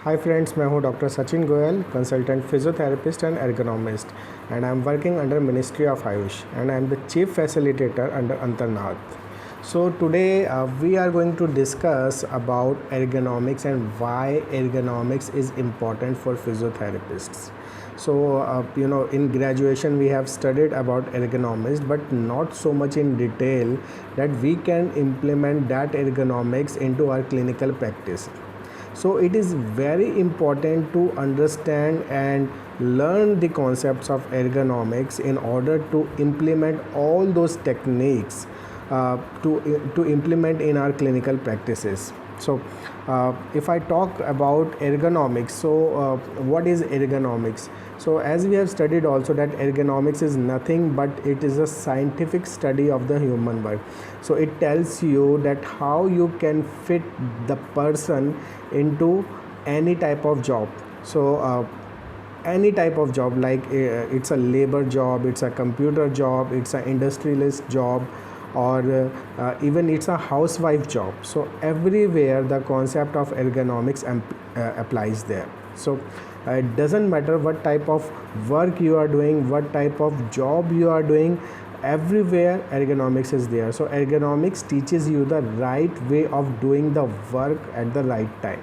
Hi friends, मैं हूं doctor Sachin Goyal, consultant physiotherapist and ergonomist, and I'm working under Ministry of Ayush, and I'm the chief facilitator under Antarnath. So today we are going to discuss about ergonomics and why ergonomics is important for physiotherapists. So in graduation we have studied about ergonomics, but not so much in detail that we can implement that ergonomics into our clinical practice. So it is very important to understand and learn the concepts of ergonomics in order to implement all those techniques to implement in our clinical practices. So if I talk about ergonomics, so what is ergonomics? So as we have studied also that ergonomics is nothing but it is a scientific study of the human body. So it tells you that how you can fit the person into any type of job. So any type of job, like it's a labor job, it's a computer job, it's an industrialist job, or even it's a housewife job. So everywhere the concept of ergonomics applies there. So it doesn't matter what type of work you are doing, what type of job you are doing, everywhere ergonomics is there. So ergonomics teaches you the right way of doing the work at the right time.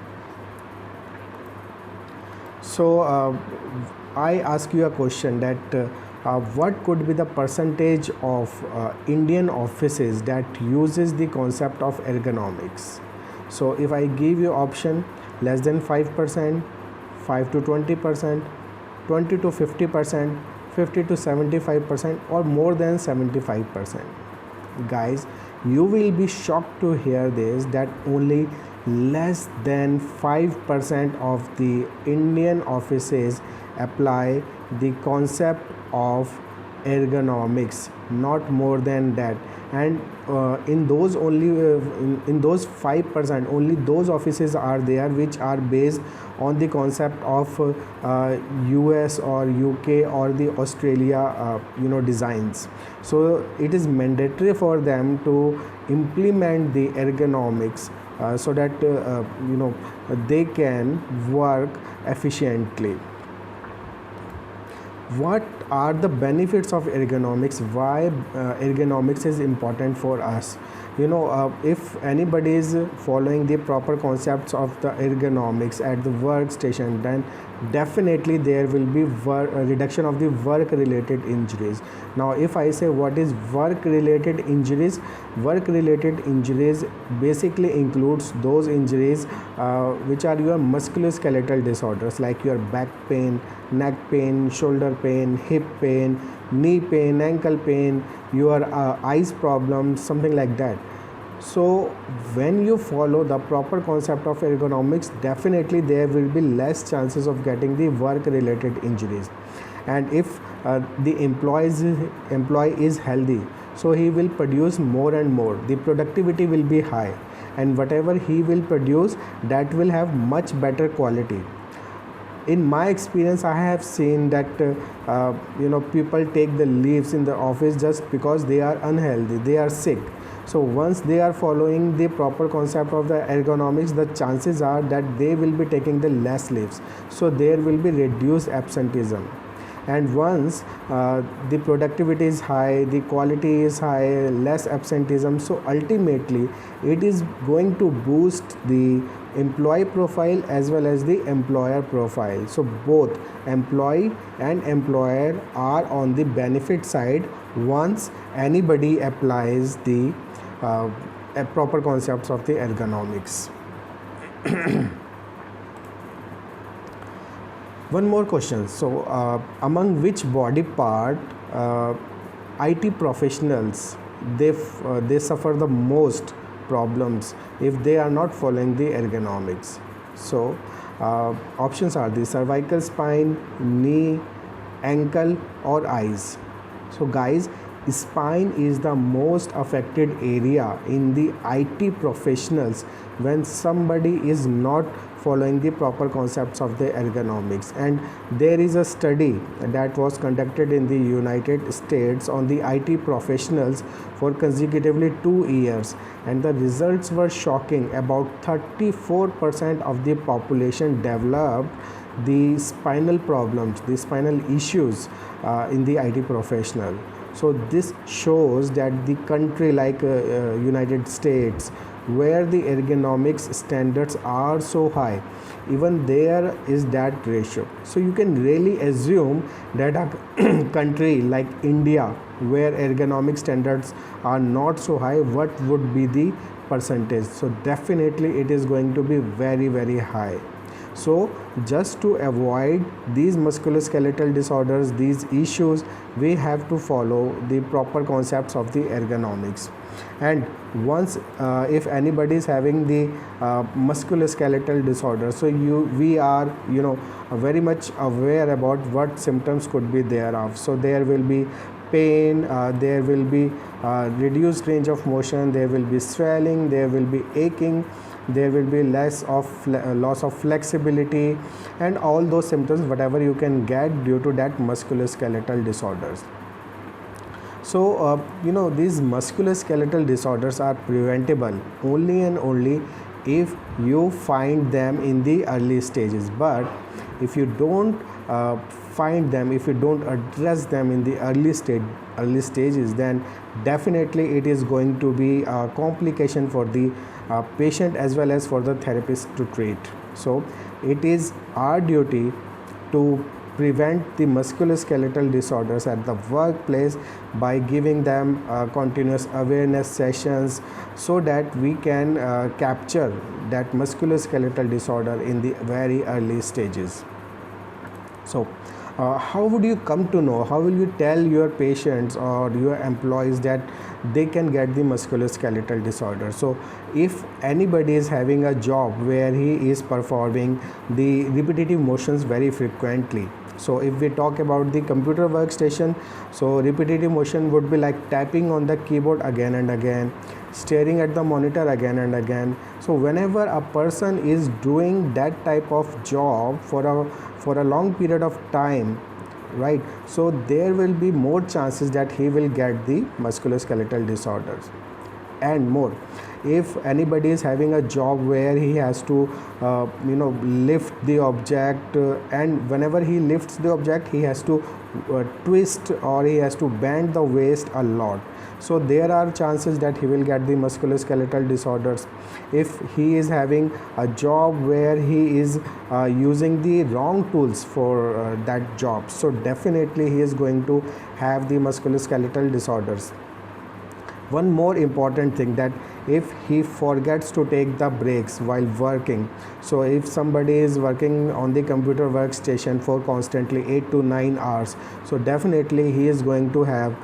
So I ask you a question that what could be the percentage of Indian offices that uses the concept of ergonomics? So if I give you option, less than 5%, 5 to 20%, 20 to 50%, 50 to 75%, or more than 75%. Guys, you will be shocked to hear this, that only less than 5% of the Indian offices apply the concept of ergonomics, not more than that. And in those only in those 5%, only those offices are there which are based on the concept of US or UK or the Australia designs. So it is mandatory for them to implement the ergonomics so that they can work efficiently. What are the benefits of ergonomics? Why ergonomics is important for us? If anybody is following the proper concepts of the ergonomics at the workstation, then definitely there will be a reduction of the work related injuries. Now if I say what is work related injuries, work related injuries basically includes those injuries which are your musculoskeletal disorders, like your back pain, neck pain, shoulder pain, hip pain, knee pain, ankle pain, your eyes problems, something like that. So when you follow the proper concept of ergonomics, definitely there will be less chances of getting the work related injuries. And if the employee is healthy, so he will produce more and more, the productivity will be high, and whatever he will produce, that will have much better quality. In my experience, I have seen that people take the leaves in the office just because they are unhealthy, they are sick. So once they are following the proper concept of the ergonomics, the chances are that they will be taking the less leaves, so there will be reduced absenteeism. And once the productivity is high, the quality is high, less absenteeism, so ultimately it is going to boost the employee profile as well as the employer profile. So both employee and employer are on the benefit side once anybody applies the proper concepts of the ergonomics. One more question. So among which body part IT professionals they suffer the most problems if they are not following the ergonomics? So options are the cervical spine, knee, ankle, or eyes. So guys, spine is the most affected area in the IT professionals when somebody is not following the proper concepts of the ergonomics. And there is a study that was conducted in the United States on the IT professionals for consecutively 2 years, and the results were shocking. About 34% of the population developed the spinal problems, the spinal issues in the IT professional. So this shows that the country like United States, where the ergonomics standards are so high, even there is that ratio. So you can really assume that a country like India, where ergonomic standards are not so high, what would be the percentage? So definitely it is going to be very, very high. So just to avoid these musculoskeletal disorders, these issues, we have to follow the proper concepts of the ergonomics. And once if anybody is having the musculoskeletal disorder, so we are very much aware about what symptoms could be thereof. So there will be pain, there will be reduced range of motion, there will be swelling, there will be aching, there will be loss of flexibility, and all those symptoms whatever you can get due to that musculoskeletal disorders. So these musculoskeletal disorders are preventable only and only if you find them in the early stages. But if you don't find them, if you don't address them in the early stages, then definitely it is going to be a complication for the patient as well as for the therapist to treat. So it is our duty to prevent the musculoskeletal disorders at the workplace by giving them continuous awareness sessions, so that we can capture that musculoskeletal disorder in the very early stages. So how would you come to know, how will you tell your patients or your employees that they can get the musculoskeletal disorder? So if anybody is having a job where he is performing the repetitive motions very frequently, so if we talk about the computer workstation, so repetitive motion would be like tapping on the keyboard again and again, staring at the monitor again and again. So whenever a person is doing that type of job for a long period of time, right, so there will be more chances that he will get the musculoskeletal disorders. And more, if anybody is having a job where he has to lift the object, and whenever he lifts the object he has to twist or he has to bend the waist a lot, so there are chances that he will get the musculoskeletal disorders. If he is having a job where he is using the wrong tools for that job, so definitely he is going to have the musculoskeletal disorders. One more important thing, that if he forgets to take the breaks while working, so if somebody is working on the computer workstation for constantly 8 to 9 hours, so definitely he is going to have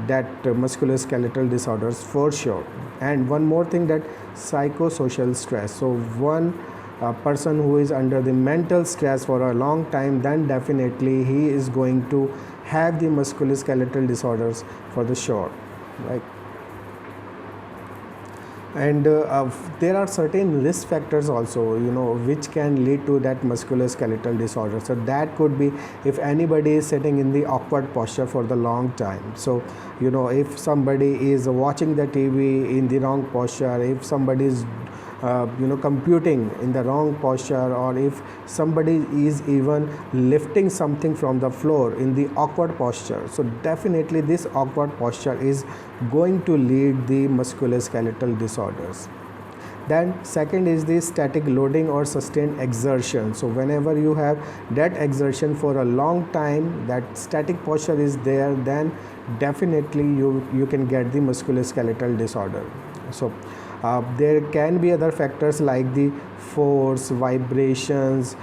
that musculoskeletal disorders for sure. And one more thing, that psychosocial stress. So one person who is under the mental stress for a long time, then definitely he is going to have the musculoskeletal disorders for the sure, right? And there are certain risk factors also, which can lead to that musculoskeletal disorder. So that could be if anybody is sitting in the awkward posture for the long time. So if somebody is watching the TV in the wrong posture, if somebody is computing in the wrong posture, or if somebody is even lifting something from the floor in the awkward posture, so definitely this awkward posture is going to lead the musculoskeletal disorders. Then second is the static loading or sustained exertion. So whenever you have that exertion for a long time, that static posture is there, then definitely you can get the musculoskeletal disorder. So there can be other factors like the force, vibrations,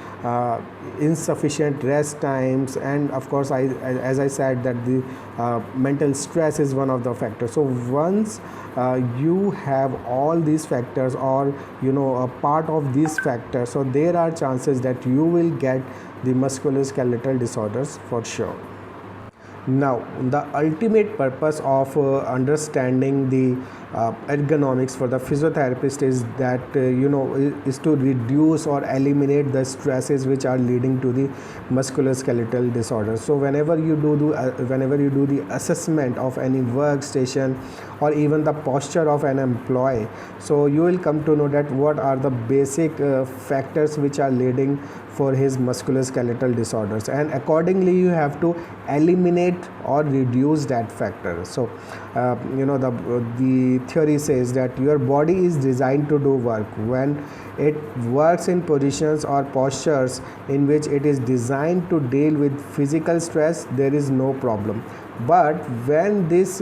insufficient rest times, and of course as I said that the mental stress is one of the factors. So once you have all these factors, or a part of these factors, so there are chances that you will get the musculoskeletal disorders for sure. Now, the ultimate purpose of understanding the ergonomics for the physiotherapist is that is to reduce or eliminate the stresses which are leading to the musculoskeletal disorders. So whenever you do the assessment of any workstation or even the posture of an employee, so you will come to know that what are the basic factors which are leading for his musculoskeletal disorders, and accordingly you have to eliminate or reduce that factor. So the theory says that your body is designed to do work. When it works in positions or postures in which it is designed to deal with physical stress, there is no problem. But when this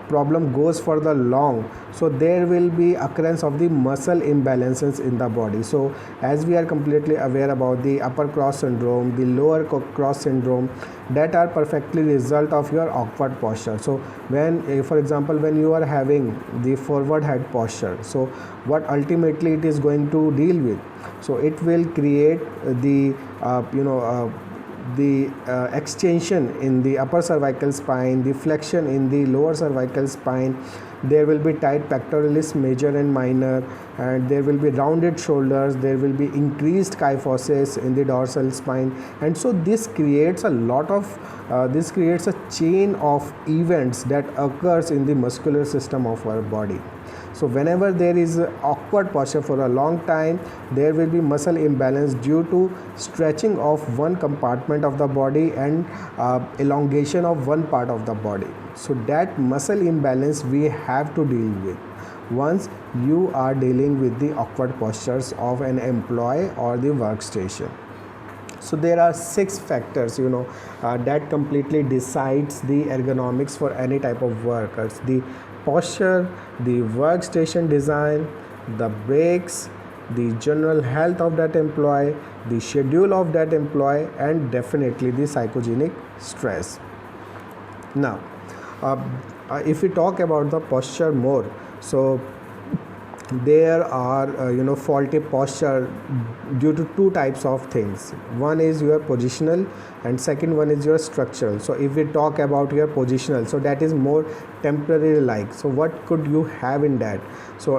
problem goes for the long, so there will be occurrence of the muscle imbalances in the body. So as we are completely aware about the upper cross syndrome, the lower cross syndrome, that are perfectly result of your awkward posture. So when for example when you are having the forward head posture, so what ultimately it is going to deal with, so it will create the extension in the upper cervical spine, the flexion in the lower cervical spine. There will be tight pectoralis major and minor, and there will be rounded shoulders. There will be increased kyphosis in the dorsal spine, and so this creates a chain of events that occurs in the muscular system of our body. So whenever there is awkward posture for a long time, there will be muscle imbalance due to stretching of one compartment of the body and elongation of one part of the body. So that muscle imbalance we have to deal with once you are dealing with the awkward postures of an employee or the workstation. So there are 6 factors that completely decides the ergonomics for any type of work. It's the posture, the workstation design, the breaks, the general health of that employee, the schedule of that employee, and definitely the psychogenic stress. Now if we talk about the posture more, so there are faulty posture due to 2 types of things. One is your positional and second one is your structural. So if we talk about your positional, so that is more temporary like. So what could you have in that? So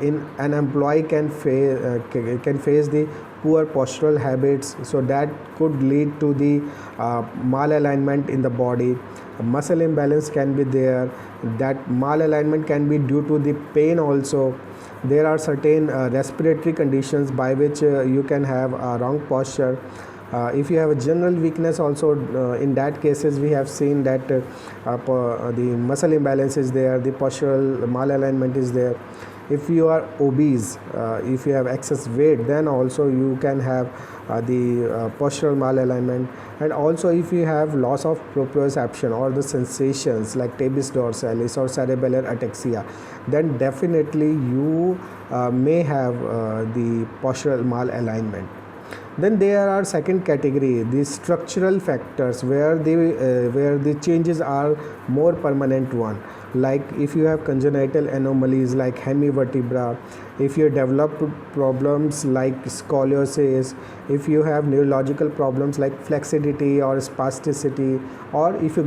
in an employee can face the poor postural habits, so that could lead to the malalignment in the body. Muscle imbalance can be there. That malalignment can be due to the pain also. There are certain respiratory conditions by which you can have a wrong posture. If you have a general weakness also, in that cases we have seen that the muscle imbalance is there, the postural malalignment is there. If you are obese, if you have excess weight, then also you can have the postural malalignment. And also if you have loss of proprioception or the sensations like tabes dorsalis or cerebellar ataxia, then definitely you may have the postural malalignment. Then there are second category, the structural factors, where the changes are more permanent one. Like if you have congenital anomalies like hemivertebra, if you develop problems like scoliosis, if you have neurological problems like flexidity or spasticity, or if you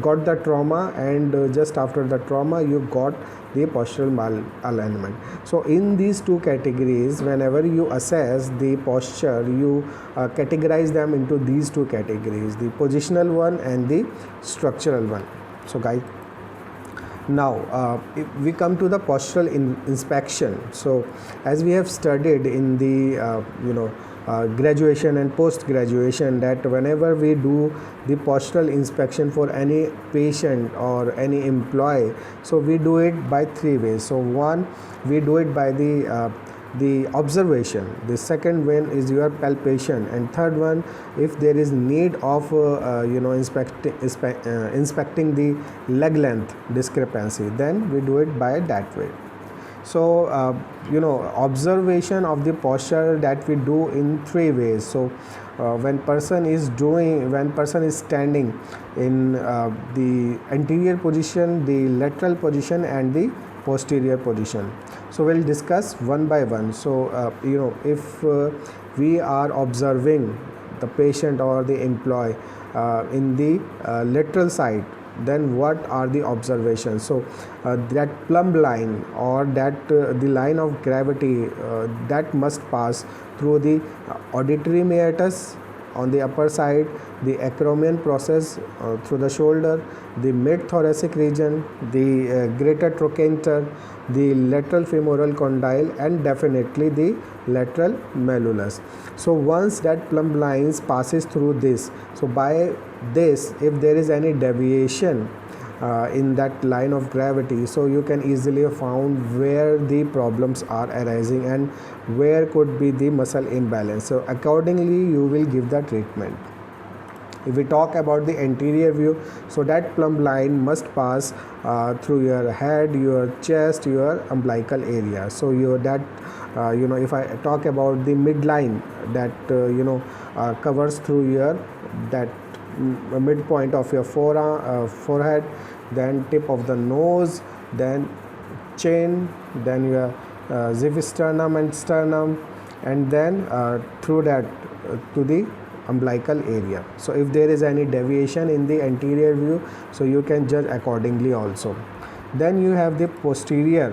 got the trauma and just after the trauma you got the postural malalignment. So in these 2 categories, whenever you assess the posture, you categorize them into these 2 categories, the positional one and the structural one. So guys, now if we come to the postural inspection. So as we have studied in the graduation and post graduation, that whenever we do the postural inspection for any patient or any employee, so we do it by 3 ways. So one, we do it by the observation. The second one is your palpation, and third one, if there is need of inspecting the leg length discrepancy, then we do it by that way. So observation of the posture that we do in 3 ways. So when person is standing in the anterior position, the lateral position, and the posterior position. So we'll discuss one by one. So if we are observing the patient or the employee in the lateral side, then what are the observations? So that plumb line, or that the line of gravity that must pass through the auditory meatus on the upper side, the acromion process through the shoulder, the mid thoracic region, the greater trochanter, the lateral femoral condyle, and definitely the lateral malleolus. So once that plumb lines passes through this, so by this, if there is any deviation in that line of gravity, so you can easily found where the problems are arising and where could be the muscle imbalance. So accordingly you will give the treatment. If we talk about the anterior view, so that plumb line must pass through your head, your chest, your umbilical area. So if I talk about the midline, that covers through your that midpoint of your forehead, then tip of the nose, then chin, then your xiphosternum and sternum, and then through that to the umbilical area. So if there is any deviation in the anterior view, so you can judge accordingly also. Then you have the posterior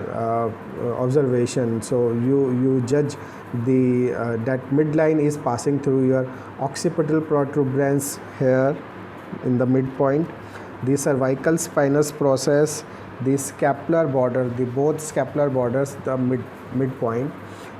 observation. So you judge the that midline is passing through your occipital protuberance here in the midpoint, the cervical spinous process, the scapular border, the both scapular borders, the midpoint,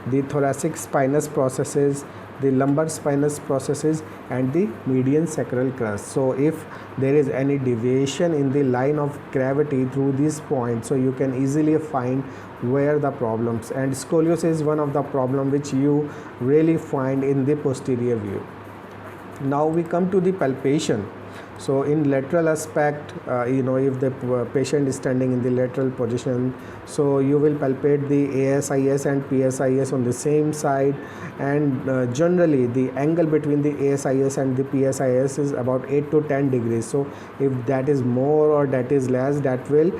the thoracic spinous processes, the lumbar spinous processes, and the median sacral crest. So if there is any deviation in the line of gravity through these points, so you can easily find where the problems, and scoliosis is one of the problem which you really find in the posterior view. Now we come to the palpation. So in lateral aspect, if the patient is standing in the lateral position, so you will palpate the ASIS and PSIS on the same side, and generally the angle between the ASIS and the PSIS is about 8 to 10 degrees. So if that is more or that is less, that will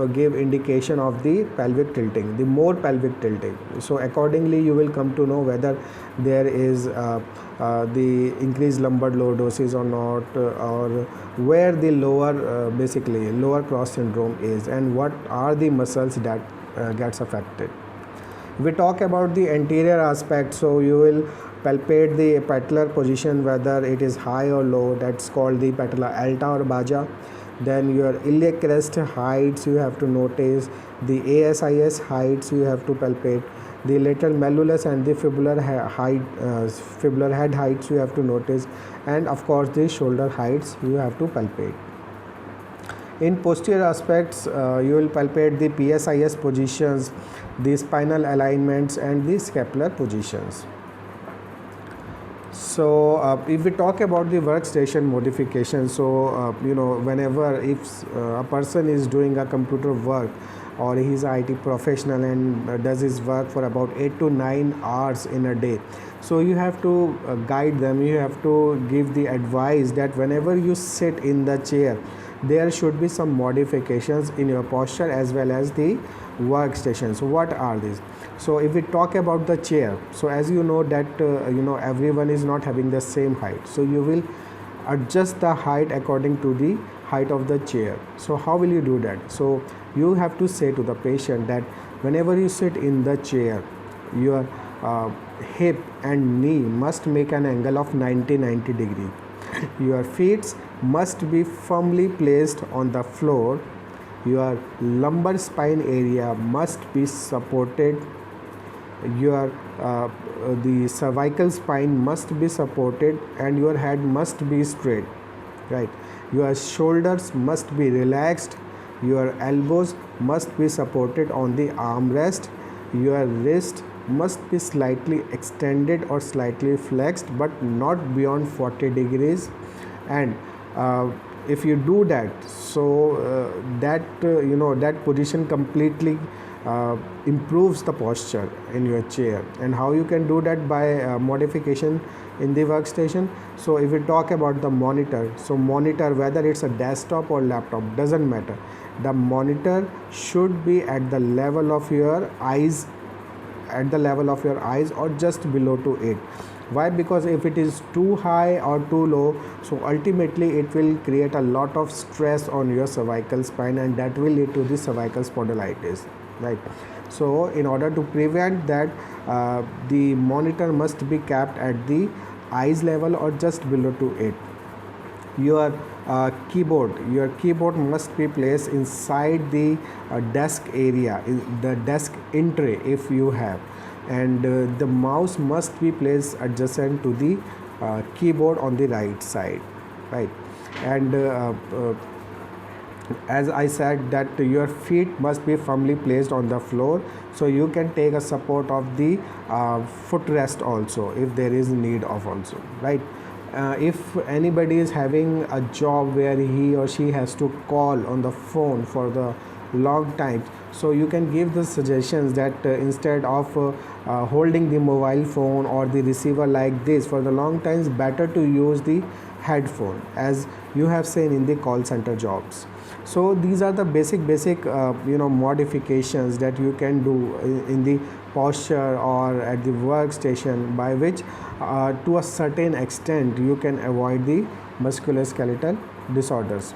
give indication of the pelvic tilting, the more pelvic tilting. So accordingly you will come to know whether there is the increased lumbar lordosis or not, or where the basically lower cross syndrome is, and what are the muscles that gets affected. We talk about the anterior aspect, so you will palpate the patellar position, whether it is high or low, that's called the patella alta or baja. Then your iliac crest heights you have to notice, the ASIS heights you have to palpate, the lateral malleolus and the fibular head heights you have to notice, and of course the shoulder heights you have to palpate. In posterior aspects, you will palpate the PSIS positions, the spinal alignments, and the scapular positions. So if we talk about the workstation modification, so whenever if a person is doing a computer work, or he is an IT professional and does his work for about 8 to 9 hours in a day, so you have to guide them, you have to give the advice that whenever you sit in the chair, there should be some modifications in your posture as well as the workstation. So what are these? So if we talk about the chair, so as you know that everyone is not having the same height, so you will adjust the height according to the height of the chair. So how will you do that? So you have to say to the patient that whenever you sit in the chair, your hip and knee must make an angle of 90 degree. Your feet must be firmly placed on the floor. Your lumbar spine area must be supported. Your the cervical spine must be supported, and your head must be straight, right? Your shoulders must be relaxed. Your elbows must be supported on the armrest. Your wrist must be slightly extended or slightly flexed, but not beyond 40 degrees. And if you do that, so that position completely improves the posture in your chair. And how you can do that? By modification in the workstation. So if we talk about the monitor, so monitor, whether it's a desktop or laptop, doesn't matter, the monitor should be at the level of your eyes, or just below to it. Why? Because if it is too high or too low, so ultimately it will create a lot of stress on your cervical spine, and that will lead to the cervical spondylitis, right? So in order to prevent that, the monitor must be kept at the eyes level or just below to it. Your keyboard must be placed inside the desk area, in the desk entry if you have, and the mouse must be placed adjacent to the keyboard on the right side, right? And as I said that your feet must be firmly placed on the floor, so you can take a support of the footrest also if there is need of also, right? If anybody is having a job where he or she has to call on the phone for the long time, so you can give the suggestions that instead of holding the mobile phone or the receiver like this for the long times, better to use the headphone, as you have seen in the call center jobs. So these are the basic modifications that you can do in the posture or at the workstation, by which to a certain extent you can avoid the musculoskeletal disorders.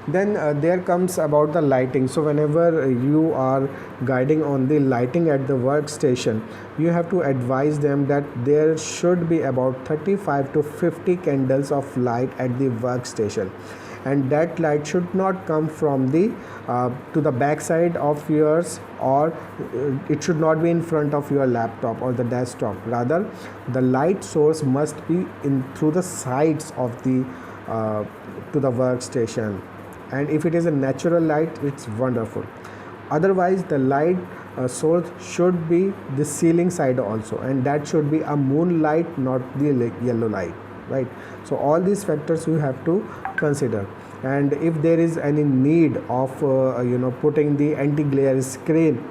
Then there comes about the lighting. So whenever you are guiding on the lighting at the workstation, you have to advise them that there should be about 35 to 50 candles of light at the workstation, and that light should not come from the to the back side of yours, or it should not be in front of your laptop or the desktop. Rather, the light source must be in through the sides of the to the workstation, and if it is a natural light, it's wonderful. Otherwise, the light source should be the ceiling side also, and that should be a moonlight, not the yellow light, right? So all these factors you have to consider. And if there is any need of putting the anti-glare screen,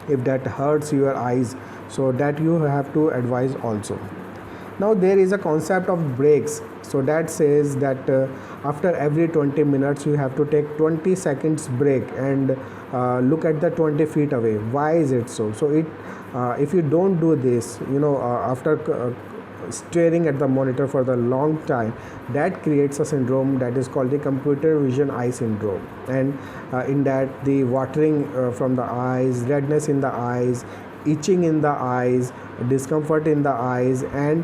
if that hurts your eyes, so that you have to advise also. Now there is a concept of breaks, so that says that after every 20 minutes you have to take 20 seconds break and look at the 20 feet away. Why is it so? So it if you don't do this, after staring at the monitor for the long time, that creates a syndrome that is called the computer vision eye syndrome. And in that, the watering from the eyes, redness in the eyes, itching in the eyes, discomfort in the eyes, and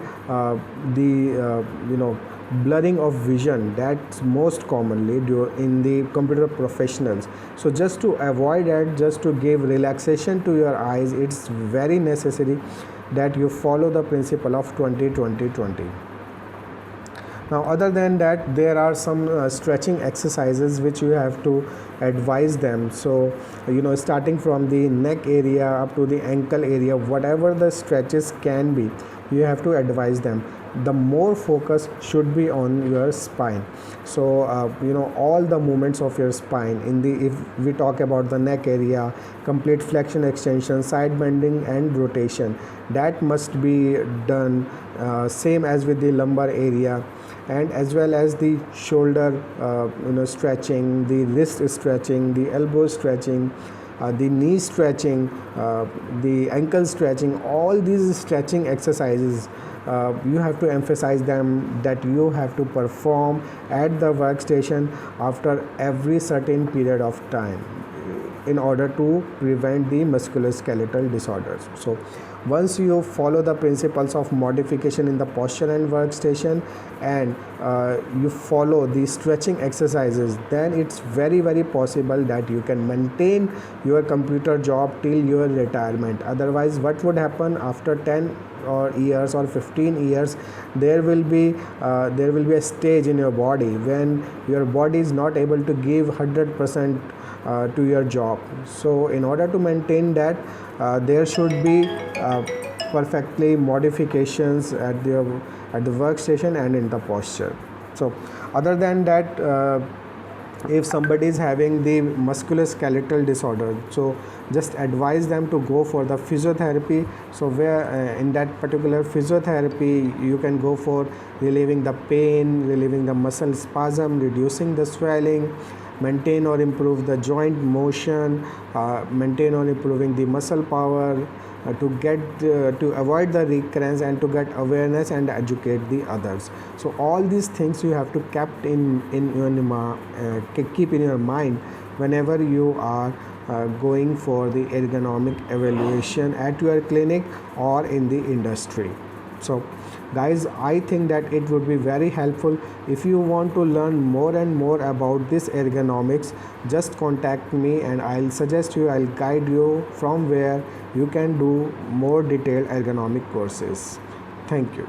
the blurring of vision, that's most commonly in the computer professionals. So just to avoid that, just to give relaxation to your eyes, it's very necessary that you follow the principle of 20-20-20. Now other than that, there are some stretching exercises which you have to advise them. So starting from the neck area up to the ankle area, whatever the stretches can be, you have to advise them. The more focus should be on your spine. So all the movements of your spine, if we talk about the neck area, complete flexion, extension, side bending and rotation, that must be done, same as with the lumbar area, and as well as the shoulder stretching, the wrist stretching, the elbow stretching, the knee stretching, the ankle stretching. All these stretching exercises, you have to emphasize them, that you have to perform at the workstation after every certain period of time in order to prevent the musculoskeletal disorders. So once you follow the principles of modification in the posture and workstation, and you follow the stretching exercises, then it's very possible that you can maintain your computer job till your retirement. Otherwise, what would happen after 10 or years or 15 years, there will be a stage in your body when your body is not able to give 100% to your job. So in order to maintain that, there should be perfectly modifications at the workstation and in the posture. So other than that, if somebody is having the musculoskeletal disorder, so just advise them to go for the physiotherapy. So where in that particular physiotherapy, you can go for relieving the pain, relieving the muscle spasm, reducing the swelling, maintain or improve the joint motion, maintain or improving the muscle power, to avoid the recurrence and to get awareness and educate the others. So all these things you have to keep in your mind whenever you are going for the ergonomic evaluation at your clinic or in the industry. So guys, I think that it would be very helpful. If you want to learn more and more about this ergonomics, just contact me and I'll guide you from where you can do more detailed ergonomic courses. Thank you.